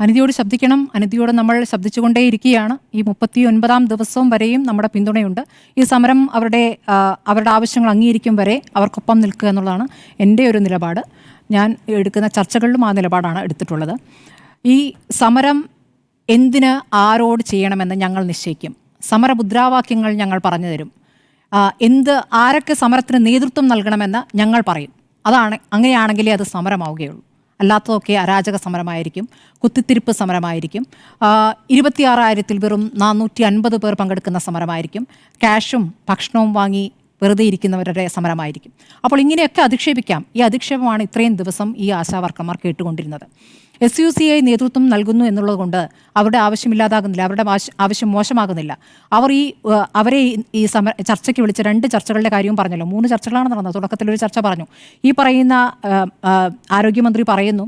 അനിതിയോട് ശബ്ദിക്കണം. അനിതിയോട് നമ്മൾ ശബ്ദിച്ചുകൊണ്ടേയിരിക്കുകയാണ്. ഈ 39-ാം ദിവസവും വരെയും നമ്മുടെ പിന്തുണയുണ്ട്. ഈ സമരം അവരുടെ ആവശ്യങ്ങൾ അംഗീകരിക്കും വരെ അവർക്കൊപ്പം നിൽക്കുക എന്നുള്ളതാണ് എൻ്റെ ഒരു നിലപാട്. ഞാൻ എടുക്കുന്ന ചർച്ചകളിലും ആ നിലപാടാണ് എടുത്തിട്ടുള്ളത്. ഈ സമരം എന്തിന് ആരോട് ചെയ്യണമെന്ന് ഞങ്ങൾ നിശ്ചയിക്കും. സമരമുദ്രാവാക്യങ്ങൾ ഞങ്ങൾ പറഞ്ഞു തരും. ആരൊക്കെ സമരത്തിന് നേതൃത്വം നൽകണമെന്ന് ഞങ്ങൾ പറയും. അങ്ങനെയാണെങ്കിലേ അത് സമരമാവുകയുള്ളൂ. അല്ലാത്തതൊക്കെ അരാജക സമരമായിരിക്കും, കുത്തിത്തിരിപ്പ് സമരമായിരിക്കും, 26,000-ൽ വെറും 450 പേർ പങ്കെടുക്കുന്ന സമരമായിരിക്കും, ക്യാഷും ഭക്ഷണവും വാങ്ങി വെറുതെ ഇരിക്കുന്നവരുടെ സമരമായിരിക്കും. അപ്പോൾ ഇങ്ങനെയൊക്കെ അധിക്ഷേപിക്കാം. ഈ അധിക്ഷേപമാണ് ഇത്രയും ദിവസം ഈ ആശാവർക്കർമാർ കേട്ടുകൊണ്ടിരുന്നത്. SUCI നേതൃത്വം നൽകുന്നു എന്നുള്ളത് കൊണ്ട് അവരുടെ ആവശ്യമില്ലാതാകുന്നില്ല, അവരുടെ ആവശ്യം മോശമാകുന്നില്ല. അവരെ ഈ ചർച്ചയ്ക്ക് വിളിച്ച 2 ചർച്ചകളുടെ കാര്യവും പറഞ്ഞല്ലോ. 3 ചർച്ചകളാണ് നടന്നത്. തുടക്കത്തിലൊരു ചർച്ച പറഞ്ഞു. ഈ പറയുന്ന ആരോഗ്യമന്ത്രി പറയുന്നു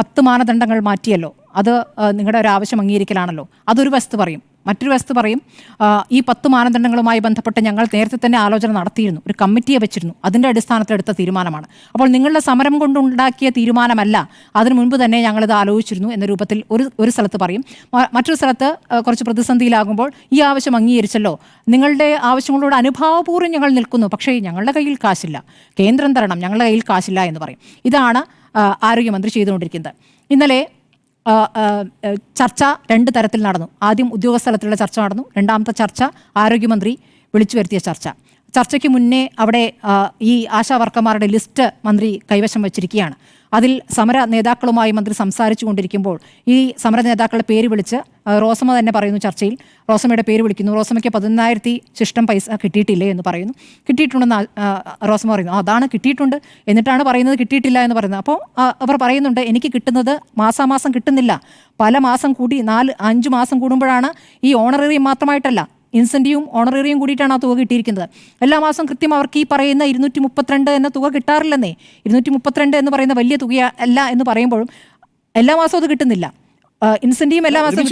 10 മാനദണ്ഡങ്ങൾ മാറ്റിയല്ലോ, അത് നിങ്ങളുടെ ഒരു ആവശ്യം അംഗീകരിക്കലാണല്ലോ. അതൊരു വസ്തു പറയും. മറ്റൊരു വസ്തു പറയും ഈ 10 മാനദണ്ഡങ്ങളുമായി ബന്ധപ്പെട്ട് ഞങ്ങൾ നേരത്തെ തന്നെ ആലോചന നടത്തിയിരുന്നു, ഒരു കമ്മിറ്റിയെ വെച്ചിരുന്നു, അതിൻ്റെ അടിസ്ഥാനത്തിലെടുത്ത തീരുമാനമാണ്. അപ്പോൾ നിങ്ങളുടെ സമരം കൊണ്ടുണ്ടാക്കിയ തീരുമാനമല്ല, അതിനു മുൻപ് തന്നെ ഞങ്ങളിത് ആലോചിച്ചിരുന്നു എന്ന രൂപത്തിൽ ഒരു സ്ഥലത്ത് പറയും. മറ്റൊരു സ്ഥലത്ത് കുറച്ച് പ്രതിസന്ധിയിലാകുമ്പോൾ ഈ ആവശ്യം അംഗീകരിച്ചല്ലോ, നിങ്ങളുടെ ആവശ്യങ്ങളോട് അനുഭാവപൂർവ്വം ഞങ്ങൾ നിൽക്കുന്നു, പക്ഷേ ഞങ്ങളുടെ കയ്യിൽ കാശില്ല, കേന്ദ്രം തരണം, ഞങ്ങളുടെ കയ്യിൽ കാശില്ല എന്ന് പറയും. ഇതാണ് ആരോഗ്യമന്ത്രി ചെയ്തുകൊണ്ടിരിക്കുന്നത്. ഇന്നലെ ചർച്ച 2 തരത്തിൽ നടന്നു. ആദ്യം ഉദ്യോഗസ്ഥലത്തിലുള്ള ചർച്ച നടന്നു. രണ്ടാമത്തെ ചർച്ച ആരോഗ്യമന്ത്രി വിളിച്ചു വരുത്തിയ ചർച്ച. ചർച്ചയ്ക്ക് മുന്നേ അവിടെ ഈ ആശാവർക്കർമാരുടെ ലിസ്റ്റ് മന്ത്രി കൈവശം വച്ചിരിക്കുകയാണ്. അതിൽ സമര നേതാക്കളുമായി മന്ത്രി സംസാരിച്ചു കൊണ്ടിരിക്കുമ്പോൾ ഈ സമര നേതാക്കളുടെ പേര് വിളിച്ച് റോസമ്മ തന്നെ പറയുന്നു, ചർച്ചയിൽ റോസമ്മയുടെ പേര് വിളിക്കുന്നു. റോസമ്മയ്ക്ക് 11,000 ശിഷ്ടം പൈസ കിട്ടിയിട്ടില്ലേ എന്ന് പറയുന്നു. കിട്ടിയിട്ടുണ്ടെന്ന് റോസമ്മ പറയുന്നു. അതാണ് കിട്ടിയിട്ടുണ്ട് എന്നിട്ടാണ് പറയുന്നത് കിട്ടിയിട്ടില്ല എന്ന് പറയുന്നത്. അപ്പോൾ അവർ പറയുന്നുണ്ട് എനിക്ക് കിട്ടുന്നത് മാസാമാസം കിട്ടുന്നില്ല, പല മാസം കൂടി 4-5 മാസം കൂടുമ്പോഴാണ്. ഈ ഓണറേറിയം മാത്രമായിട്ടല്ല, ഇൻസെൻറ്റീവും ഓണറേറിയം കൂടിയിട്ടാണ് ആ തുക കിട്ടിയിരിക്കുന്നത്. എല്ലാ മാസം കൃത്യം അവർക്ക് ഈ പറയുന്ന 232 എന്ന തുക കിട്ടാറില്ലെന്നേ. 232 എന്ന് പറയുന്ന വലിയ തുക അല്ല എന്ന് പറയുമ്പോഴും എല്ലാ മാസവും അത് കിട്ടുന്നില്ല. ഇൻസെന്റീവ് എല്ലാ മാസവും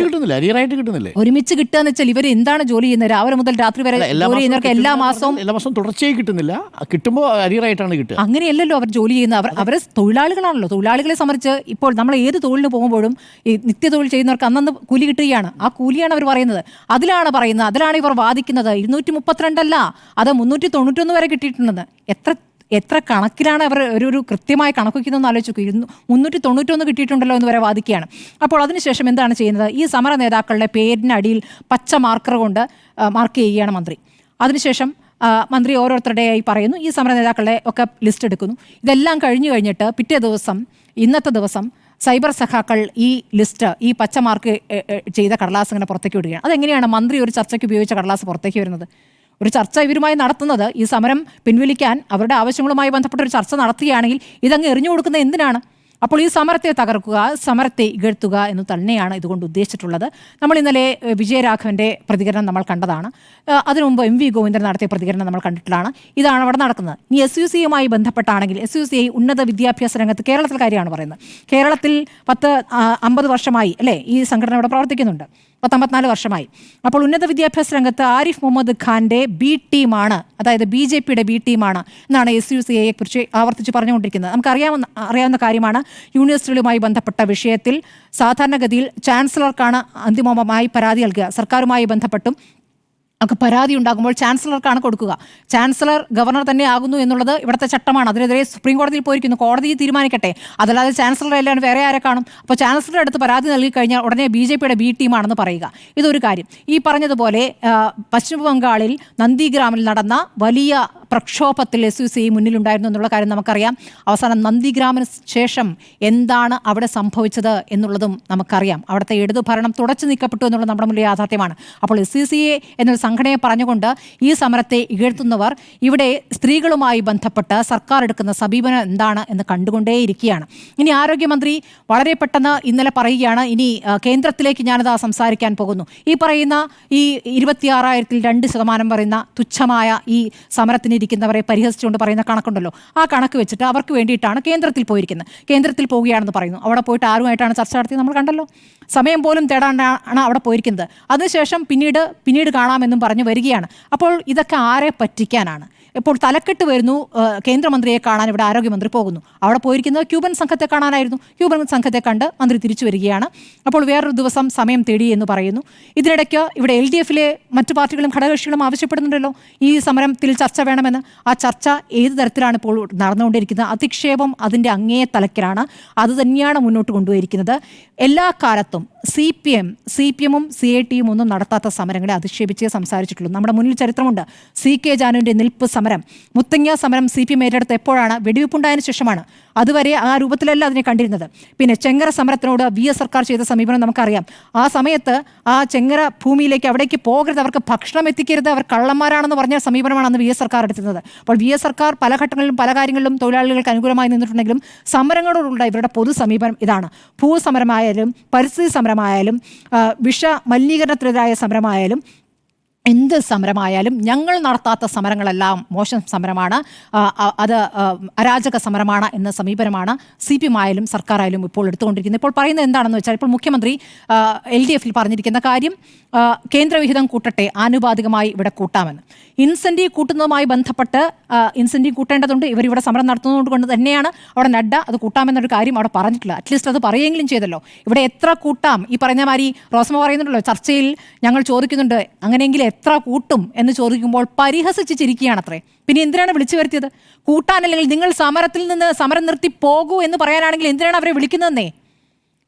ഒരുമിച്ച് കിട്ടുക എന്ന് വെച്ചാൽ ഇവർ എന്താണ് ജോലി ചെയ്യുന്നത്? രാവിലെ മുതൽ രാത്രി വരെ ജോലി ചെയ്യുന്നവർക്ക് എല്ലാ മാസവും തുടർച്ചയായി കിട്ടുന്നില്ല, കിട്ടുമ്പോൾ അരിയറായിട്ടാണ് കിട്ടുക. അങ്ങനെയല്ലല്ലോ അവർ ജോലി ചെയ്യുന്നത്. അവർ തൊഴിലാളികളാണല്ലോ. തൊഴിലാളികളെ സംബന്ധിച്ച് ഇപ്പോൾ നമ്മൾ ഏത് തൊഴിലിന് പോകുമ്പോഴും ഈ നിത്യതൊഴിൽ ചെയ്യുന്നവർക്ക് അന്നന്ന് കൂലി കിട്ടുകയാണ്. ആ കൂലിയാണ് അവർ പറയുന്നത്. അതിലാണ് ഇവർ വാദിക്കുന്നത്. 232 അല്ല, അത് 391 വരെ കിട്ടിയിട്ടുണ്ടെന്ന്. എത്ര കണക്കിലാണ് അവർ ഒരു കൃത്യമായ കണക്ക് വയ്ക്കുന്നതെന്ന് ആലോചിച്ചു. 391 കിട്ടിയിട്ടുണ്ടല്ലോ എന്ന് വരെ വാദിക്കുകയാണ്. അപ്പോൾ അതിനുശേഷം എന്താണ് ചെയ്യുന്നത്? ഈ സമര നേതാക്കളുടെ പേരിനടിയിൽ പച്ച മാർക്കർ കൊണ്ട് മാർക്ക് ചെയ്യുകയാണ് മന്ത്രി. അതിനുശേഷം മന്ത്രി ഓരോരുത്തരുടെയായി പറയുന്നു, ഈ സമര നേതാക്കളുടെ ഒക്കെ ലിസ്റ്റ് എടുക്കുന്നു. ഇതെല്ലാം കഴിഞ്ഞിട്ട് പിറ്റേ ദിവസം, ഇന്നത്തെ ദിവസം സൈബർ സഖാക്കൾ ഈ ലിസ്റ്റ്, ഈ പച്ച മാർക്ക് ചെയ്ത കടലാസ് ഇങ്ങനെ പുറത്തേക്ക് വിടുകയാണ്. അതെങ്ങനെയാണ് മന്ത്രി ഒരു ചർച്ചയ്ക്ക് ഉപയോഗിച്ച കടലാസ് പുറത്തേക്ക് വരുന്നത്? ഒരു ചർച്ച ഇവരുമായി നടത്തുന്നത്, ഈ സമരം പിൻവലിക്കാൻ അവരുടെ ആവശ്യങ്ങളുമായി ബന്ധപ്പെട്ട ഒരു ചർച്ച നടത്തുകയാണെങ്കിൽ ഇതങ്ങ് എറിഞ്ഞു കൊടുക്കുന്നത് എന്തിനാണ്? അപ്പോൾ ഈ സമരത്തെ തകർക്കുക, സമരത്തെ ഇകഴ്ത്തുക എന്ന് തന്നെയാണ് ഇതുകൊണ്ട് ഉദ്ദേശിച്ചിട്ടുള്ളത്. നമ്മൾ ഇന്നലെ വിജയരാഘവൻ്റെ പ്രതികരണം നമ്മൾ കണ്ടതാണ്. അതിനു മുമ്പ് MV ഗോവിന്ദൻ നടത്തിയ പ്രതികരണം നമ്മൾ കണ്ടിട്ടുള്ളതാണ്. ഇതാണ് അവിടെ നടക്കുന്നത്. ഇനി SUCI ബന്ധപ്പെട്ടാണെങ്കിൽ SUCI ഉന്നത വിദ്യാഭ്യാസ രംഗത്ത് കേരളത്തിൽ കാര്യമാണ് പറയുന്നത്. കേരളത്തിൽ 50 വർഷമായി അല്ലേ ഈ സംഘടന ഇവിടെ പ്രവർത്തിക്കുന്നുണ്ട്, 54 വർഷമായി. അപ്പോൾ ഉന്നത വിദ്യാഭ്യാസ രംഗത്ത് ആരിഫ് മുഹമ്മദ് ഖാൻ്റെ B ടീമാണ്, അതായത് BJPയുടെ B ടീമാണ് എന്നാണ് SUCIയെ കുറിച്ച് ആവർത്തിച്ച് പറഞ്ഞുകൊണ്ടിരിക്കുന്നത്. അറിയാവുന്ന കാര്യമാണ്. യൂണിവേഴ്സിറ്റികളുമായി ബന്ധപ്പെട്ട വിഷയത്തിൽ സാധാരണഗതിയിൽ ചാൻസലർക്കാണ് അന്തിമമായി പരാതി നൽകുക. സർക്കാരുമായി ബന്ധപ്പെട്ടും ഒക്കെ പരാതി ഉണ്ടാകുമ്പോൾ ചാൻസലർക്കാണ് കൊടുക്കുക. ചാൻസലർ ഗവർണർ തന്നെ ആകുന്നു എന്നുള്ളത് ഇവിടുത്തെ ചട്ടമാണ്. അതിനെതിരെ സുപ്രീം കോടതിയിൽ പോയിരിക്കുന്നു. കോടതി തീരുമാനിക്കട്ടെ. അതല്ലാതെ ചാൻസലർ എല്ലാം വേറെ ആരെ കാണും? അപ്പോൾ ചാൻസലറുടെ അടുത്ത് പരാതി നൽകി കഴിഞ്ഞാൽ ഉടനെ BJPയുടെ B ടീമാണെന്ന് പറയുക. ഇതൊരു കാര്യം. ഈ പറഞ്ഞതുപോലെ പശ്ചിമ ബംഗാളിൽ നന്ദിഗ്രാമിൽ നടന്ന വലിയ പ്രക്ഷോഭത്തിൽ SUCI മുന്നിലുണ്ടായിരുന്നു എന്നുള്ള കാര്യം നമുക്കറിയാം. അവസാനം നന്ദിഗ്രാമിന് ശേഷം എന്താണ് അവിടെ സംഭവിച്ചത് എന്നുള്ളതും നമുക്കറിയാം. അവിടുത്തെ ഇടതു ഭരണം തുടച്ചു നീക്കപ്പെട്ടു എന്നുള്ളത് നമ്മുടെ മുന്നിലെ യാഥാർത്ഥ്യമാണ്. അപ്പോൾ SUCI എന്നൊരു സംഘടനയെ പറഞ്ഞുകൊണ്ട് ഈ സമരത്തെ ഇകഴ്ത്തുന്നവർ ഇവിടെ സ്ത്രീകളുമായി ബന്ധപ്പെട്ട് സർക്കാർ എടുക്കുന്ന സമീപനം എന്താണ് എന്ന് കണ്ടുകൊണ്ടേയിരിക്കുകയാണ്. ഇനി ആരോഗ്യമന്ത്രി വളരെ പെട്ടെന്ന് ഇന്നലെ പറയുകയാണ്, ഇനി കേന്ദ്രത്തിലേക്ക് ഞാനത് സംസാരിക്കാൻ പോകുന്നു. ഈ പറയുന്ന ഈ 26,000-ൽ 2% പറയുന്ന തുച്ഛമായ ഈ സമരത്തിന് ഇരിക്കുന്നവരെ പരിഹസിച്ചുകൊണ്ട് പറയുന്ന കണക്കുണ്ടല്ലോ, ആ കണക്ക് വെച്ചിട്ട് അവർക്ക് വേണ്ടിയിട്ടാണ് കേന്ദ്രത്തിൽ പോയിരിക്കുന്നത്. കേന്ദ്രത്തിൽ പോവുകയാണെന്ന് പറയുന്നു. അവിടെ പോയിട്ട് ആരുമായിട്ടാണ് ചർച്ച നടത്തിയത് നമ്മൾ കണ്ടല്ലോ. സമയം പോലും തേടാണ്ടാണ് അവിടെ പോയിരിക്കുന്നത്. അതിനുശേഷം പിന്നീട് കാണാമെന്നും പറഞ്ഞു വരികയാണ്. അപ്പോൾ ഇതൊക്കെ ആരെ പറ്റിക്കാനാണ്? ഇപ്പോൾ തലക്കെട്ട് വരുന്നു, കേന്ദ്രമന്ത്രിയെ കാണാൻ ഇവിടെ ആരോഗ്യമന്ത്രി പോകുന്നു. അവിടെ പോയിരിക്കുന്നത് ക്യൂബൻ സംഘത്തെ കാണാനായിരുന്നു. ക്യൂബൻ സംഘത്തെ കണ്ട് മന്ത്രി തിരിച്ചു വരികയാണ്. അപ്പോൾ വേറൊരു ദിവസം സമയം തേടി എന്ന് പറയുന്നു. ഇതിനിടയ്ക്ക് ഇവിടെ LDF-ലെ മറ്റു പാർട്ടികളും ഘടകകക്ഷികളും ആവശ്യപ്പെടുന്നുണ്ടല്ലോ ഈ സമരത്തിൽ ചർച്ച വേണമെന്ന്. ആ ചർച്ച ഏത് തരത്തിലാണ് ഇപ്പോൾ നടന്നുകൊണ്ടിരിക്കുന്നത്? അധിക്ഷേപം അതിൻ്റെ അങ്ങേ തലക്കിലാണ്. അത് തന്നെയാണ് മുന്നോട്ട് കൊണ്ടുപോയിരിക്കുന്നത്. എല്ലാ കാലത്തും CPM-ഉം CIT-യും ഒന്നും നടത്താത്ത സമരങ്ങളെ അധിക്ഷേപിച്ചേ സംസാരിച്ചിട്ടുള്ളൂ. നമ്മുടെ മുന്നിൽ ചരിത്രമുണ്ട്. CK ജാനുവിൻ്റെ നിൽപ്പ് സമരം, മുത്തങ്ങ സമരം CPM ഏറ്റെടുത്ത് എപ്പോഴാണ്? വെടിവെപ്പുണ്ടായതിനു ശേഷമാണ്. അതുവരെ ആ രൂപത്തിലല്ല അതിനെ കണ്ടിരുന്നത്. പിന്നെ ചെങ്ങറ സമരത്തിനോട് VS സർക്കാർ ചെയ്ത സമീപനം നമുക്കറിയാം. ആ സമയത്ത് ആ ചെങ്ങറ ഭൂമിയിലേക്ക് അവിടേക്ക് പോകരുത്, അവർക്ക് ഭക്ഷണം എത്തിക്കരുത്, അവർ കള്ളന്മാരാണെന്ന് പറഞ്ഞ സമീപനമാണ് അന്ന് VS സർക്കാർ എടുത്തിരുന്നത്. അപ്പോൾ VS സർക്കാർ പല ഘട്ടങ്ങളിലും പല കാര്യങ്ങളിലും തൊഴിലാളികൾക്ക് അനുകൂലമായി നിന്നിട്ടുണ്ടെങ്കിലും സമരങ്ങളോടുള്ള ഇവരുടെ പൊതു സമീപനം ഇതാണ്. ഭൂസമരമായാലും പരിസ്ഥിതി സമരമായാലും വിഷ മലിനീകരണത്തിനെതിരായ സമരമായാലും എന്ത് സമരമായാലും ഞങ്ങൾ നടത്താത്ത സമരങ്ങളെല്ലാം മോശം സമരമാണ്, അത് അരാജക സമരമാണ് എന്ന സമീപനമാണ് CPM ആയാലും സർക്കാരായാലും ഇപ്പോൾ എടുത്തുകൊണ്ടിരിക്കുന്നത്. ഇപ്പോൾ പറയുന്നത് എന്താണെന്ന് വെച്ചാൽ, ഇപ്പോൾ മുഖ്യമന്ത്രി LDF-ൽ പറഞ്ഞിരിക്കുന്ന കാര്യം കേന്ദ്രവിഹിതം കൂട്ടട്ടെ, ആനുപാതികമായി ഇവിടെ കൂട്ടാമെന്ന്. ഇൻസെൻറ്റീവ് കൂട്ടുന്നതുമായി ബന്ധപ്പെട്ട് ഇൻസെൻറ്റീവ് കൂട്ടേണ്ടതുണ്ട്. ഇവരിവിടെ സമരം നടത്തുന്നത് കൊണ്ട് തന്നെയാണ് അവിടെ നഡ്ഡ അത് കൂട്ടാമെന്നൊരു കാര്യം അവിടെ പറഞ്ഞിട്ടില്ല. അറ്റ്ലീസ്റ്റ് അത് പറയുമെങ്കിലും ചെയ്തല്ലോ. ഇവിടെ എത്ര കൂട്ടാം? ഈ പറഞ്ഞ മാതിരി റോസ്മ പറയുന്നുണ്ടല്ലോ, ചർച്ചയിൽ ഞങ്ങൾ ചോദിക്കുന്നുണ്ട് അങ്ങനെയെങ്കിൽ എത്ര കൂട്ടും എന്ന് ചോദിക്കുമ്പോൾ പരിഹസിച്ച് ചിരിക്കുകയാണത്രേ. പിന്നെ എന്തിനാണ് വിളിച്ചു വരുത്തിയത്? കൂട്ടാനല്ലെങ്കിൽ നിങ്ങൾ സമരത്തിൽ നിന്ന് സമരം നിർത്തി പോകൂ എന്ന് പറയാനാണെങ്കിൽ എന്തിനാണ് അവരെ വിളിക്കുന്നതെന്നേ?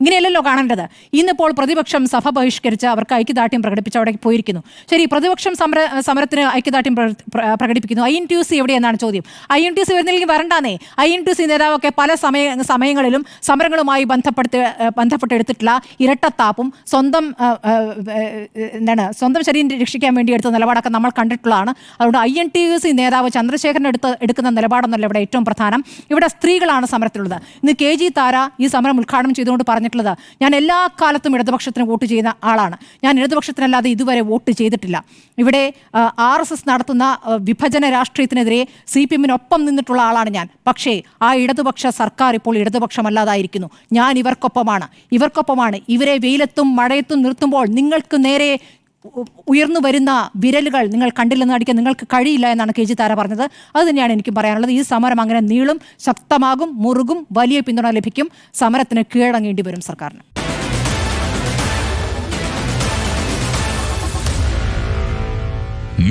ഇങ്ങനെയല്ലല്ലോ കാണേണ്ടത്. ഇന്നിപ്പോൾ പ്രതിപക്ഷം സഭ ബഹിഷ്കരിച്ച് അവർക്ക് ഐക്യദാർഢ്യം പ്രകടിപ്പിച്ച് അവിടെ പോയിരിക്കുന്നു. ശരി, പ്രതിപക്ഷം സമരത്തിന് ഐക്യദാർഢ്യം പ്രകടിപ്പിക്കുന്നു. INTUC എവിടെയെന്നാണ് ചോദ്യം. INTUC വരുന്നില്ലെങ്കിൽ വരണ്ടാന്നേ. INTUC നേതാവൊക്കെ പല സമയങ്ങളിലും സമരങ്ങളുമായി ബന്ധപ്പെട്ടെടുത്തിട്ടുള്ള ഇരട്ടത്താപ്പും സ്വന്തം ശരീരം രക്ഷിക്കാൻ വേണ്ടി എടുത്ത നിലപാടൊക്കെ നമ്മൾ കണ്ടിട്ടുള്ളതാണ്. അതുകൊണ്ട് INTUC നേതാവ് ചന്ദ്രശേഖരൻ എടുക്കുന്ന നിലപാടൊന്നുമല്ല ഇവിടെ ഏറ്റവും പ്രധാനം. ഇവിടെ സ്ത്രീകളാണ് സമരത്തിലുള്ളത്. ഇന്ന് KG താര ഈ സമരം ഉദ്ഘാടനം ചെയ്തുകൊണ്ട് പറഞ്ഞിട്ടുള്ളത്, ഞാൻ എല്ലാ കാലത്തും ഇടതുപക്ഷത്തിന് വോട്ട് ചെയ്യുന്ന ആളാണ്, ഞാൻ ഇടതുപക്ഷത്തിനല്ലാതെ ഇതുവരെ വോട്ട് ചെയ്തിട്ടില്ല. ഇവിടെ RSS നടത്തുന്ന വിഭജന രാഷ്ട്രീയത്തിനെതിരെ CPM-നൊപ്പം നിന്നിട്ടുള്ള ആളാണ് ഞാൻ. പക്ഷേ ആ ഇടതുപക്ഷ സർക്കാർ ഇപ്പോൾ ഇടതുപക്ഷമല്ലാതായിരിക്കുന്നു. ഞാൻ ഇവർക്കൊപ്പമാണ്. ഇവരെ വെയിലത്തും മഴയത്തും നിർത്തുമ്പോൾ നിങ്ങൾക്ക് നേരെ ഉയർന്നു വരുന്ന വിരലുകൾ നിങ്ങൾ കണ്ടില്ലെന്ന് അടിക്കാൻ നിങ്ങൾക്ക് കഴിയില്ല എന്നാണ് KG താര പറഞ്ഞത്. അത് തന്നെയാണ് എനിക്കും പറയാനുള്ളത്. ഈ സമരം അങ്ങനെ നീളും, ശക്തമാകും, മുറുകും, വലിയ പിന്തുണ ലഭിക്കും. സമരത്തിന് കീഴടങ്ങേണ്ടി വരും സർക്കാരിന്.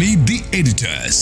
Meet the editors.